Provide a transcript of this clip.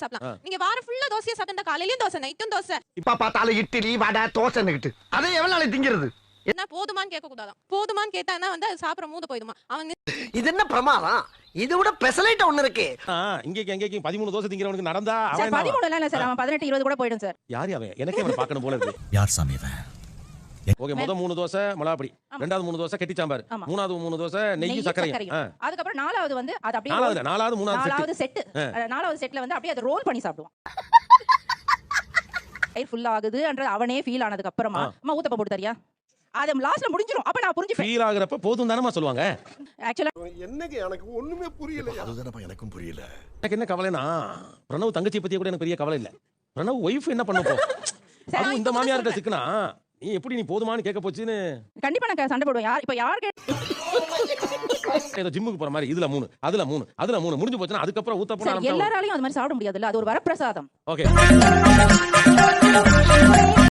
சாப்பிடலாம். நீங்க வாரம் ஃபுல்லா தோசையை சாப்பிட்டா காலையிலயும் தோசை நைட்டும் தோசை. இப்ப பார்த்தாலும் இட்லி வடை தோசைன்னுகிட்டு அதை எவ்வளவு நாளைக்கு திங்கிறது? என்ன போதுமான்னு கேட்க கூடாதான். போதுமான்னு கேட்டானா வந்து அது சாப்பிட மூத போயிடுமா. அவன் இது என்ன பிரமாதம்? இது விட பெசலைட் ஒண்ணு இருக்கு. இங்கேக்கு 13 தோசை திங்கிறவனுக்கு நடந்தா சார் 13 இல்ல சார், அவன் 18 20 கூட போய்டும் சார். யார் அவன்? எனக்கே அவனை பார்க்கணும் போல இருக்கு. யார் சாமி இவன்? ஓகே, முதல் 3 தோசை மிளகாப்பொடி, ரெண்டாவது 3 தோசை கெட்டி சாம்பார், மூணாவது 3 தோசை நெய் சக்கரையும். அதுக்கு அப்புறம் நாலாவது வந்து அது அப்படியே நாலாவது மூணாவது செட். நாலாவது செட்ல வந்து அப்படியே அதை ரோல் பண்ணி சாப்பிடுவான். வயிறு ஃபுல் ஆகுதுன்றது அவனே ஃபீல் ஆனதுக்கு அப்புறமா அம்மா ஊத்தப்ப போட்டு தரியா, அது லாஸ்ட்ல முடிஞ்சிரும். அப்ப நான் புரிஞ்சுப்பேன். ஃபீல் ஆகுறப்ப போதும் தானமா சொல்லுவாங்க. ஆக்சுவலா என்னங்க எனக்கு ஒண்ணுமே புரியல. அதுதானப்பா எனக்கும் புரியல. எனக்கு என்ன கவலைனா, பிரணவ் தங்கச்சி பத்தி கூட எனக்கு பெரிய கவலை இல்ல. பிரணவ் ஒய்ஃப் என்ன பண்ண போ? அதுவும் இந்த மாமியார்ட்ட சிக்கனா நீ எப்படி நீ போதுமான்னு கேட்க போச்சுன்னு கண்டிப்பா நான் சண்டை போடுவேன். யார் ஏதோ ஜிம்முக்கு போற மாதிரி இதுல 3 அதுல 3 முடிஞ்சு போச்சுன்னா அதுக்கப்புறம் ஊத்த போனா எல்லாராலையும் அது மாதிரி சாப்பிட முடியாதுல்ல. அது ஒரு வரப்பிரசாதம். ஓகே.